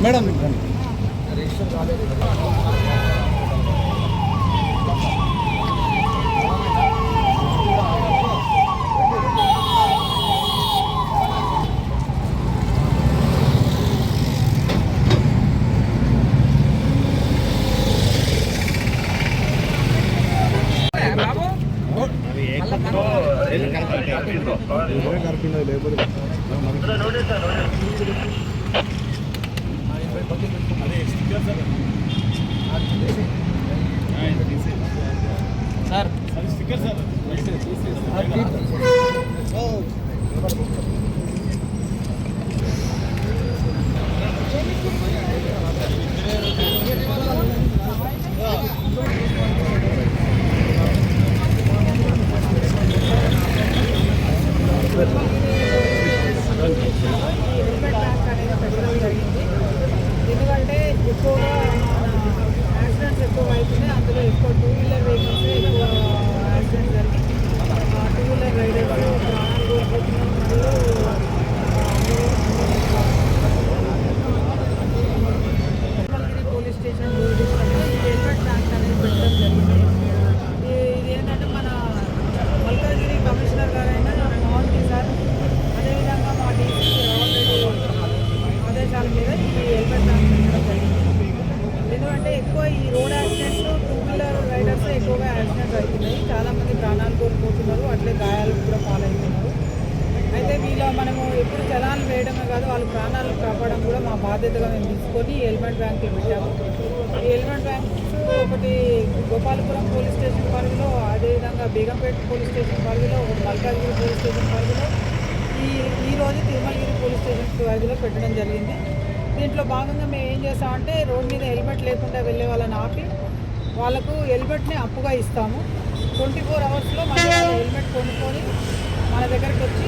Madam sir sticker sir ఎందుకంటే ఎక్కువగా accidents ఎక్కువ అవుతున్నాయి. అందులో ఎక్కువ టూ వీలర్ వెహికల్స్ ఎక్కువ యాక్సిడెంట్స్ జరిగి టూ వీలర్ రైడర్స్ ప్రాణాలు కోల్పోతున్నారు. మరియు పోలీస్ స్టేషన్ హెల్మెట్ బ్యాంక్ అనేది పెట్టడం జరిగింది. ఇది ఏంటంటే మన మల్కాజ్గిరి కమిషనర్ గారైనా మోహన్ సార్, అదేవిధంగా మా డీసీ ఆదేశాల మీద ఈ హెల్మెట్ బ్యాంక్ పెట్టడం జరిగింది. ఎందుకంటే ఎక్కువ ఈ road accidents two wheeler riders ఎక్కువగా యాక్సిడెంట్స్ అవుతున్నాయి. చాలామంది ప్రాణాలు కోల్పోతున్నారు, అట్లే గాయాలు కూడా పాలవుతున్నారు. అయితే మనము ఎప్పుడు చలాన్లు వేయడమే కాదు, వాళ్ళ ప్రాణాలు కాపాడడం కూడా మా బాధ్యతగా మేము తీసుకొని హెల్మెట్ బ్యాంక్కి పెట్టాము. ఈ హెల్మెట్ బ్యాంక్స్ ఒకటి గోపాలపురం పోలీస్ స్టేషన్ పరిధిలో, అదేవిధంగా బేగంపేట పోలీస్ స్టేషన్ పరిధిలో, ఒకటి మల్కాజ్గిరి పోలీస్ స్టేషన్ పరిధిలో, ఈరోజు తిరుమలగిరి పోలీస్ స్టేషన్ పరిధిలో పెట్టడం జరిగింది. దీంట్లో భాగంగా మేము ఏం చేస్తామంటే రోడ్ మీద హెల్మెట్ లేకుండా వెళ్ళే వాళ్ళని ఆపి వాళ్ళకు హెల్మెట్ని అప్పుగా ఇస్తాము. 24 అవర్స్లో మళ్ళీ హెల్మెట్ కొనుక్కొని మన దగ్గరికి వచ్చి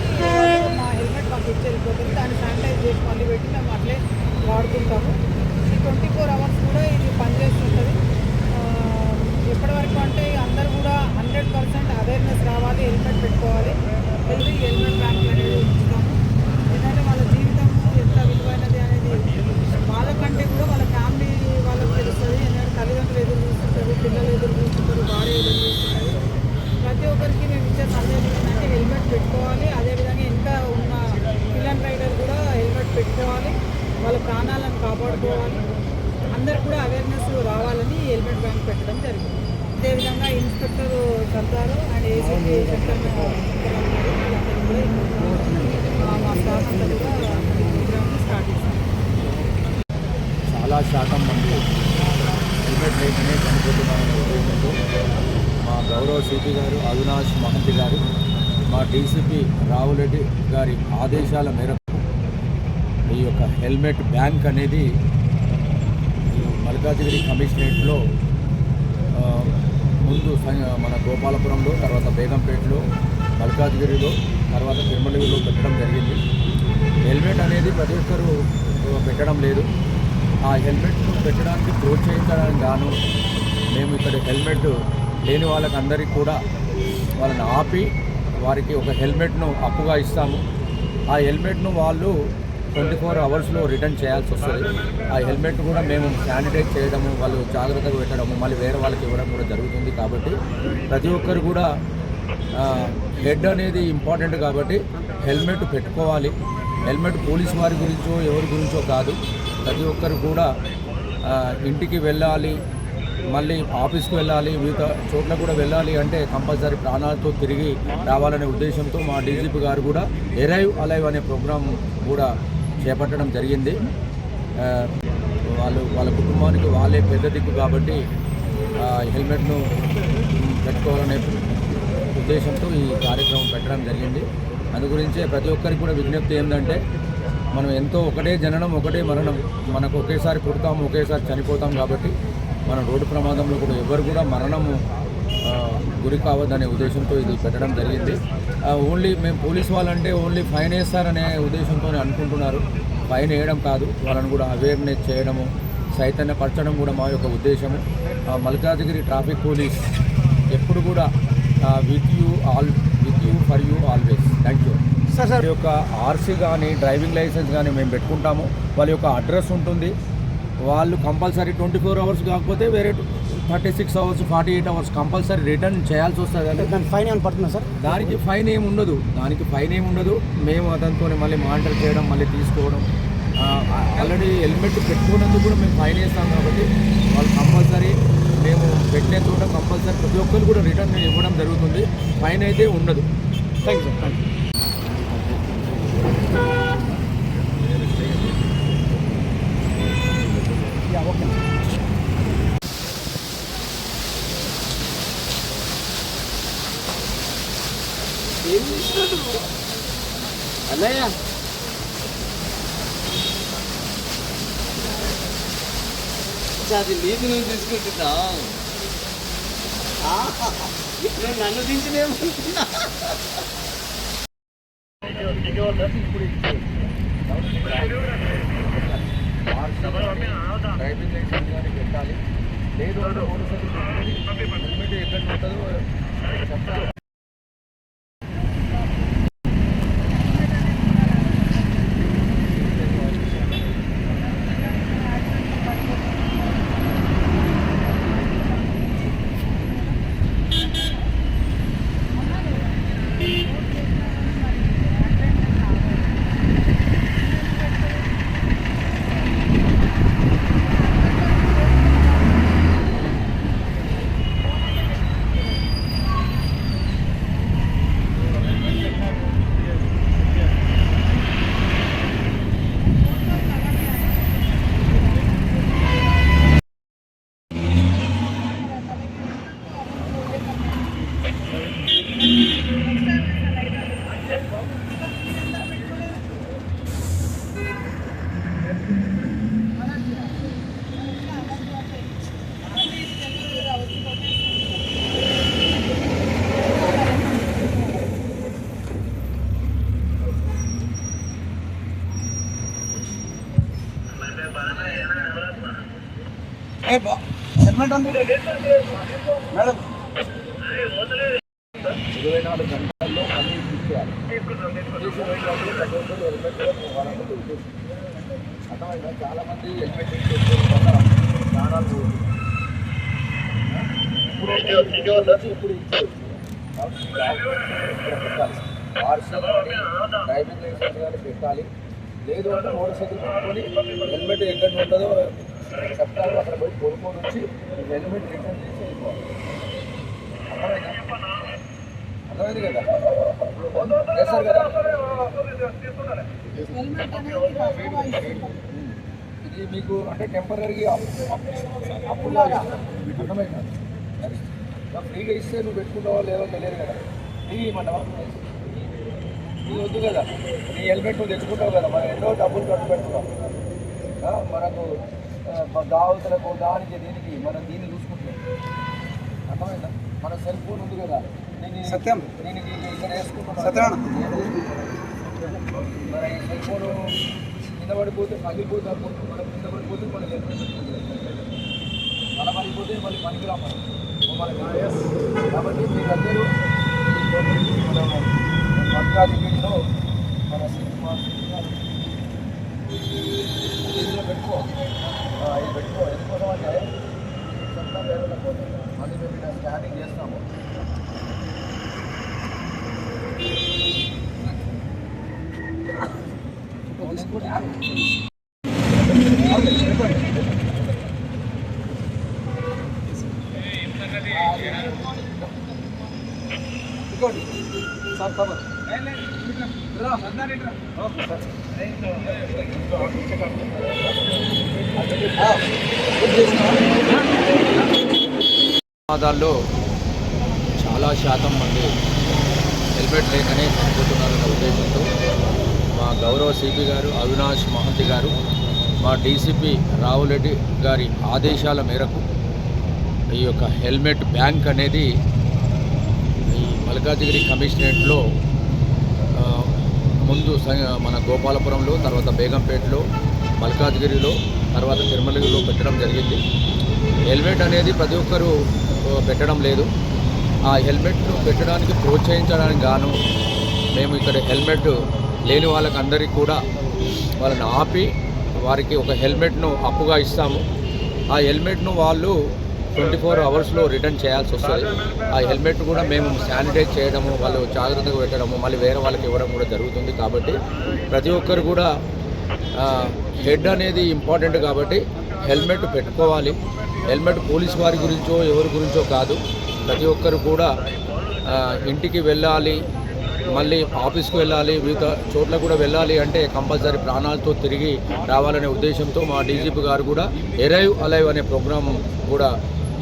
మా హెల్మెట్ మాకు ఇచ్చి వెళ్ళిపోతుంది. దాన్ని శానిటైజ్ చేసి మళ్ళీ పెట్టి మేము అట్లే వాడుతుంటాము. ఈ 24 అవర్స్ కూడా ఇది పనిచేస్తుంటుంది. ఎప్పటివరకు అంటే అందరూ కూడా 100% అవేర్నెస్ రావాలి, హెల్మెట్ పెట్టుకోవాలి, హెల్మెట్ బ్యాంక్ అనేది ఉంచుతాము. ఎందుకంటే వాళ్ళ జీవితం ఎంత విలువైనది అనేది వాళ్ళకంటే కూడా వాళ్ళ ఫ్యామిలీ వాళ్ళకి తెలుస్తుంది. ఎందుకంటే తల్లిదండ్రులు ఎదురు చూస్తుంటారు, పిల్లలు ఎదురు చూస్తుంటారు, భార్య ఎదురు చూస్తుంటారు. ప్రతి ఒక్కరికి మేము ఇచ్చే సందేశం ఏంటంటే హెల్మెట్ పెట్టుకోవాలి. అదేవిధంగా ఇంకా ఉన్న పిల్లల రైడర్ కూడా హెల్మెట్ పెట్టుకోవాలి, వాళ్ళ ప్రాణాలను కాపాడుకోవాలి. అందరు కూడా అవేర్నెస్ రావాలని హెల్మెట్ బ్యాంక్ పెట్టడం జరిగింది. అదేవిధంగా inspector Sardar and ACP Shankar మా స్టాఫ్ అంతా కూడా ప్రోగ్రామ్ని స్టార్ట్ చేశారు. చాలా శాతం మంది హెల్మెట్ లేకనే చనిపోతున్నారనే ఉద్దేశంతో మా గౌరవ సిపి గారు అవినాష్ మహంతి గారు, మా డీసీపీ రావులరెడ్డి గారి ఆదేశాల మేరకు ఈ యొక్క హెల్మెట్ బ్యాంక్ అనేది మల్కాజ్గిరి కమిషనరేట్లో ముందు మన గోపాలపురంలో, తర్వాత బేగంపేటలో, మల్కాజ్గిరిలో, తర్వాత తిరుమలగిరిలో పెట్టడం జరిగింది. హెల్మెట్ అనేది ప్రతి ఒక్కరూ పెట్టడం లేదు. ఆ హెల్మెట్ను పెట్టడానికి ప్రోత్సహించడానికి గాను మేము ఇక్కడ హెల్మెట్ లేని వాళ్ళకి అందరికీ కూడా వాళ్ళని ఆపి వారికి ఒక హెల్మెట్ను అప్పుగా ఇస్తాము. ఆ హెల్మెట్ను వాళ్ళు 24 అవర్స్లో రిటర్న్ చేయాల్సి వస్తుంది. ఆ హెల్మెట్ కూడా మేము శానిటైజ్ చేయడము, వాళ్ళు జాగ్రత్తగా పెట్టడము, మళ్ళీ వేరే వాళ్ళకి ఇవ్వడం కూడా జరుగుతుంది. కాబట్టి ప్రతి ఒక్కరు కూడా హెడ్ అనేది ఇంపార్టెంట్ కాబట్టి హెల్మెట్ పెట్టుకోవాలి. హెల్మెట్ పోలీస్ వారి గురించో ఎవరి గురించో కాదు, ప్రతి ఒక్కరు కూడా ఇంటికి వెళ్ళాలి, మళ్ళీ ఆఫీస్కి వెళ్ళాలి, వివిధ చోట్ల కూడా వెళ్ళాలి అంటే కంపల్సరీ ప్రాణాలతో తిరిగి రావాలనే ఉద్దేశంతో మా డీజీపీ గారు కూడా ఎరైవ్ అలైవ్ అనే ప్రోగ్రాం కూడా చేపట్టడం జరిగింది. వాళ్ళ కుటుంబానికి వాళ్ళే పెద్ద దిక్కు కాబట్టి హెల్మెట్ను పెట్టుకోవాలనే ఉద్దేశంతో ఈ కార్యక్రమం పెట్టడం జరిగింది. అందు గురించే ప్రతి ఒక్కరికి కూడా విజ్ఞప్తి ఏంటంటే మనం ఎంతో ఒకటే జననం ఒకటే మరణం, మనకు ఒకేసారి పుడతాము ఒకేసారి చనిపోతాం. కాబట్టి మన రోడ్డు ప్రమాదంలో కూడా ఎవరు కూడా మరణము గురి కావద్దనే ఉద్దేశంతో ఇది పెట్టడం జరిగింది. ఓన్లీ మేము పోలీస్ వాళ్ళంటే ఓన్లీ ఫైన్ వేస్తారనే ఉద్దేశంతో అనుకుంటున్నారు. ఫైన్ వేయడం కాదు, వాళ్ళని కూడా అవేర్నెస్ చేయడము, చైతన్యపరచడం కూడా మా యొక్క ఉద్దేశము. మల్కాజ్గిరి ట్రాఫిక్ పోలీస్ ఎప్పుడు కూడా with you for you always. Thank you sir. Sir యొక్క ఆర్సీ కానీ డ్రైవింగ్ లైసెన్స్ కానీ మేము పెట్టుకుంటాము. వాళ్ళ యొక్క అడ్రస్ ఉంటుంది. వాళ్ళు కంపల్సరీ 24 అవర్స్ కాకపోతే వేరే 36 అవర్స్ 48 అవర్స్ కంపల్సరీ రిటర్న్ చేయాల్సి వస్తుంది. అంటే దానికి ఫైన్ ఏమైనా పడుతుందా సార్? దానికి ఫైన్ ఏమి ఉండదు. మేము అతనితో మళ్ళీ మానిటర్ చేయడం, మళ్ళీ తీసుకోవడం. ఆల్రెడీ హెల్మెట్ పెట్టుకున్నందుకు కూడా మేము ఫైన్ వేస్తాం కాబట్టి వాళ్ళు కంపల్సరీ మేము పెట్టిన చోట కంపల్సరీ ప్రతి ఒక్కరు కూడా రిటర్న్ ఇవ్వడం జరుగుతుంది. ఫైన్ అయితే ఉండదు. Thank you sir. Thank you. Okay. అన్నయ్య అది నీతి నువ్వు తీసుకుంటున్నా, నువ్వు నన్ను దించినేమనుకున్నా. డ్రైవింగ్ లైసెన్స్ కానీ పెట్టాలి. లేదు అంటే హెల్మెట్ ఎక్కడ ఉంటుందో చెప్తారు. మేడం 24 గంటల్లో మళ్ళీ ఇచ్చేయాలి. అర్థమైందా? చాలామంది హెల్మెట్ ప్రాణాలు ఇప్పుడు ఇచ్చారు. డ్రైవింగ్ లైసెన్స్ కానీ పెట్టాలి. లేదు అంటే మోటార్ సైకిల్ పెట్టుకొని హెల్మెట్ ఎక్కడ ఉంటుందో చెప్తారు. అక్కడ పోయి కొనుక్కొని వచ్చి హెల్మెట్ రిటర్న్ చేసి వెళ్ళిపోవాలి. అర్థమైంది కదా? చేస్తారు కదా. ఇది మీకు అంటే టెంపరీగా అప్పుడు అర్థమైందా? ఫ్రీగా ఇస్తే నువ్వు పెట్టుకుంటావో లేదో తెలియదు కదా. ఫ్రీ ఇవ్వమంటావా? నీ వద్దు కదా. నీ హెల్మెట్ నువ్వు తెచ్చుకుంటావు కదా, మనం ఎన్నో డబ్బులు ఖర్చు పెట్టుకున్నాం. మనకు దావతులకు దానికి దీనికి మనం దీన్ని చూసుకుంటున్నాం. అర్థమైందా? మన సెల్ ఫోన్ ఉంది కదా, సత్యం దీనికి ఇక్కడ వేసుకుంటున్నాం. సత్యనారాయణ మన ఈ సెల్ ఫోను కింద పడిపోతే పగిలిపోతే మనం కింద పడిపోతే మన హెల్మెట్ మన పడిపోతే మళ్ళీ పనికిరా మనకి. కాబట్టి మీరందరూ మన మల్కాజ్గిరిలో మన సినిమా ఇందులో పెట్టుకో, ఇది పెట్టుకో. ఎందుకోసం అంటే చెప్తా వేరే కోసం మళ్ళీ మేము ఇక్కడ స్కానింగ్ చేస్తాము. సార్ ఖబర్ ప్రమాదాల్లో చాలా శాతం మంది హెల్మెట్ లేకనే చనిపోతున్నారన్న ఉద్దేశంతో మా గౌరవ సిపి గారు అవినాష్ మహంతి గారు, మా డీసీపీ రావులరెడ్డి గారి ఆదేశాల మేరకు ఈ యొక్క హెల్మెట్ బ్యాంక్ అనేది ఈ మల్కాజ్గిరి కమిషనరేట్లో ముందు మన గోపాలపురంలో, తర్వాత బేగంపేటలో, మల్కాజ్గిరిలో, తర్వాత తిరుమలగిరిలో పెట్టడం జరిగింది. హెల్మెట్ అనేది ప్రతి ఒక్కరూ పెట్టడం లేదు. ఆ హెల్మెట్ను పెట్టడానికి ప్రోత్సహించడానికి గాను మేము ఇక్కడ హెల్మెట్ లేని వాళ్ళకి అందరికీ కూడా వాళ్ళని ఆపి వారికి ఒక హెల్మెట్ను అప్పుగా ఇస్తాము. ఆ హెల్మెట్ను వాళ్ళు 24 అవర్స్లో రిటర్న్ చేయాల్సి వస్తుంది. ఆ హెల్మెట్ కూడా మేము శానిటైజ్ చేయడము, వాళ్ళు జాగ్రత్తగా పెట్టడము, మళ్ళీ వేరే వాళ్ళకి ఇవ్వడం కూడా జరుగుతుంది. కాబట్టి ప్రతి ఒక్కరు కూడా హెడ్ అనేది ఇంపార్టెంట్ కాబట్టి హెల్మెట్ పెట్టుకోవాలి. హెల్మెట్ పోలీస్ వారి గురించో ఎవరి గురించో కాదు, ప్రతి ఒక్కరు కూడా ఇంటికి వెళ్ళాలి, మళ్ళీ ఆఫీస్కి వెళ్ళాలి, వివిధ చోట్ల కూడా వెళ్ళాలి అంటే కంపల్సరీ ప్రాణాలతో తిరిగి రావాలనే ఉద్దేశంతో మా డీజీపీ గారు కూడా ఎరైవ్ అలైవ్ అనే ప్రోగ్రాం కూడా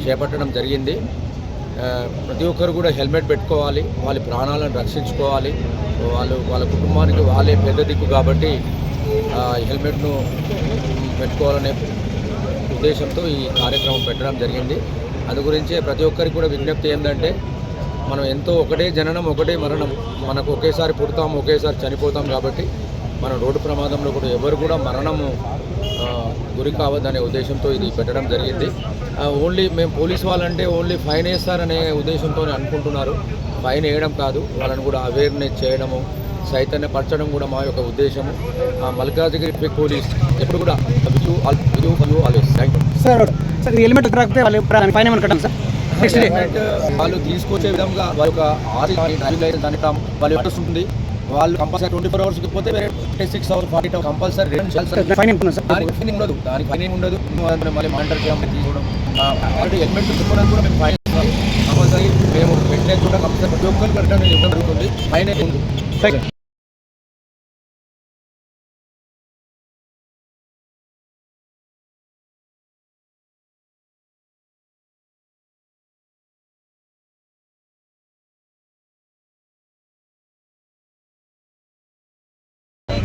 చేపట్టడం జరిగింది. ప్రతి ఒక్కరు కూడా హెల్మెట్ పెట్టుకోవాలి, వాళ్ళ ప్రాణాలను రక్షించుకోవాలి. వాళ్ళ కుటుంబానికి వాళ్ళే పెద్ద దిక్కు కాబట్టి హెల్మెట్ను పెట్టుకోవాలనే ఉద్దేశంతో ఈ కార్యక్రమం పెట్టడం జరిగింది. అందు గురించే ప్రతి ఒక్కరికి కూడా విజ్ఞప్తి ఏంటంటే, మనం ఎంతో ఒకటే జననం ఒకటే మరణం, మనకు ఒకేసారి పుడతాం ఒకేసారి చనిపోతాం. కాబట్టి మన రోడ్డు ప్రమాదంలో కూడా ఎవరు కూడా మరణము గురి కావద్దనే ఉద్దేశంతో ఇది పెట్టడం జరిగింది. ఓన్లీ మేము పోలీస్ వాళ్ళంటే ఓన్లీ ఫైన్ వేస్తారనే ఉద్దేశంతో అనుకుంటున్నారు. ఫైన్ వేయడం కాదు, వాళ్ళని కూడా అవేర్నెస్ చేయడము, చైతన్యపరచడం కూడా మా యొక్క ఉద్దేశము. మల్కాజ్గిరి పోలీస్ ఎప్పుడు కూడా always thank you sir. Sir helmet రాకపోతే వాళ్ళు ఫైన్ ఏమైనా కట్టాలి సార్? హెల్మెట్ వాళ్ళు తీసుకొచ్చే విధంగా వాళ్ళ యొక్క ఆర్సీ డ్రైవింగ్ లైసెన్స్ అని వాళ్ళ అడ్రస్ ఉంటుంది. వాళ్ళు కంపల్సరీ 24 అవర్స్కి పోతే 36 అవర్స్ 40 అవర్స్ కంపల్సరీ రిటర్న్ చేయాలి. ఫైన్ ఏమి సార్? దానికి ఫైన్ ఉండదు, మళ్ళీ మానిటర్ చేయడం తీసుకోవడం. కాబట్టి హెల్మెట్ పెట్టుకోవడానికి కూడా మేము ఫైన్ ఇస్తాం. కంపల్సరీ మేము పెట్టలేదు కూడా కంపల్సరీ ప్రతి ఒక్కరికి రిటర్న్ ఇవ్వడం జరుగుతుంది. ఫైన్ అయితే ఉంది.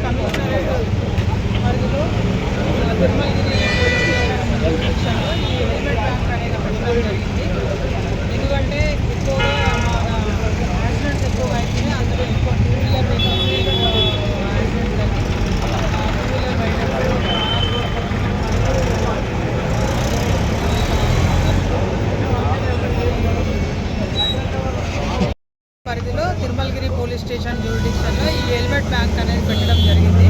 కమిషనరేట్ పరిధిలో తిరుమలగిరి సెక్షన్లో ఈ హెల్మెట్ బ్యాంక్ అనేది పెట్టడం జరిగింది. ఎందుకంటే ఎక్కువగా యాక్సిడెంట్స్ ఎక్కువగా అవుతున్నాయి. అందులో ఎక్కువ 2 వీలర్ వెహికల్స్ యాక్సిడెంట్స్ అయితే 2 వీలర్ వెహికల్స్ పరిధిలో తిరుమలగిరి పోలీస్ స్టేషన్ జ్యూరిడిక్షన్లో ఈ హెల్మెట్ బ్యాంక్ అనేది పెట్టడం జరిగింది.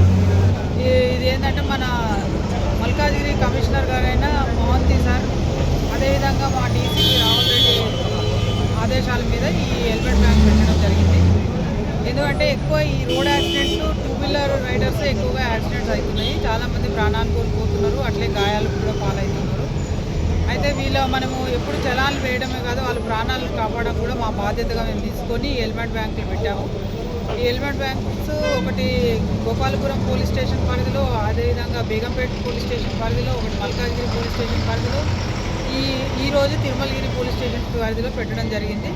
ఇది ఏంటంటే మన మల్కాజ్గిరి కమిషనర్ గారైన మోహంతి సార్, అదేవిధంగా మా డీసీపీ రాహుల్ రెడ్డి ఆదేశాల మీద ఈ హెల్మెట్ బ్యాంక్ పెట్టడం జరిగింది. ఎందుకంటే ఎక్కువ ఈ రోడ్ యాక్సిడెంట్లు 2 వీలర్ రైడర్స్ ఎక్కువగా యాక్సిడెంట్స్ అవుతున్నాయి. చాలామంది ప్రాణాలు కోల్పోతున్నారు, అట్లే గాయాలు కూడా పాలవుతున్నారు. అయితే మనము ఎప్పుడు చలాన్లు వేయడమే కాదు, వాళ్ళ ప్రాణాలను కాపాడడం కూడా మా బాధ్యతగా మేము తీసుకొని హెల్మెట్ బ్యాంకులు పెట్టాము. ఈ హెల్మెట్ బ్యాంక్స్ ఒకటి గోపాలపురం పోలీస్ స్టేషన్ పరిధిలో, అదేవిధంగా బేగంపేట పోలీస్ స్టేషన్ పరిధిలో, ఒకటి మల్కాజ్గిరి పోలీస్ స్టేషన్ పరిధిలో, ఈరోజు తిరుమలగిరి పోలీస్ స్టేషన్ పరిధిలో పెట్టడం జరిగింది.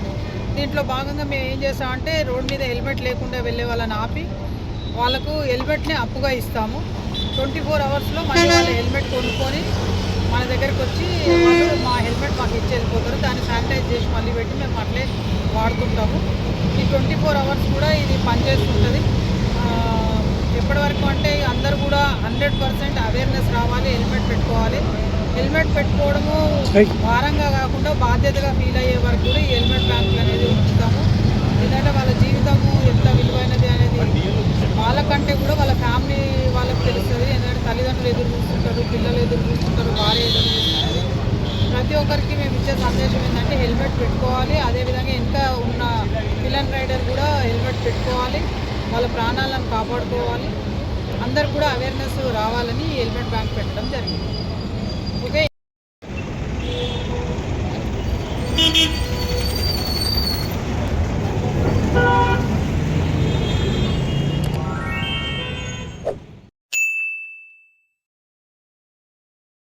దీంట్లో భాగంగా మేము ఏం చేస్తామంటే, రోడ్ మీద హెల్మెట్ లేకుండా వెళ్ళే వాళ్ళని ఆపి వాళ్ళకు హెల్మెట్ని అప్పుగా ఇస్తాము. 24 అవర్స్లో మళ్ళీ వాళ్ళ హెల్మెట్ కొనుక్కొని మన దగ్గరకు వచ్చి వాళ్ళు మా హెల్మెట్ మాకు ఇచ్చి వెళ్ళిపోతారు. దాన్ని శానిటైజ్ చేసి మళ్ళీ పెట్టి మేము అట్లే వాడుతుంటాము. ఈ 24 అవర్స్ కూడా ఇది పనిచేస్తుంటుంది. ఎప్పటి వరకు అంటే అందరూ కూడా 100% అవేర్నెస్ రావాలి, హెల్మెట్ పెట్టుకోవాలి. హెల్మెట్ పెట్టుకోవడము భారంగా కాకుండా బాధ్యతగా ఫీల్ అయ్యే వరకు కూడా ఈ హెల్మెట్ బ్యాంకులు అనేది ఉంచుతాము. ఎందుకంటే వాళ్ళ జీవితము ఎంత విలువైనది అనేది వాళ్ళకంటే కూడా వాళ్ళ ఫ్యామిలీ వాళ్ళకి తెలుస్తుంది. ఎందుకంటే తల్లిదండ్రులు ఎదురు చూస్తుంటారు, పిల్లలు ఎదురు చూస్తుంటారు, భార్య ఎదురు చూస్తుంటుంది. ప్రతి ఒక్కరికి మేము ఇచ్చే సందేశం ఏంటంటే హెల్మెట్ పెట్టుకోవాలి. అదేవిధంగా ఇంకా ఉన్న విలన్ రైడర్ కూడా హెల్మెట్ పెట్టుకోవాలి, వాళ్ళ ప్రాణాలను కాపాడుకోవాలి. అందరు కూడా అవేర్నెస్ రావాలని హెల్మెట్ బ్యాంక్ పెట్టడం జరిగింది.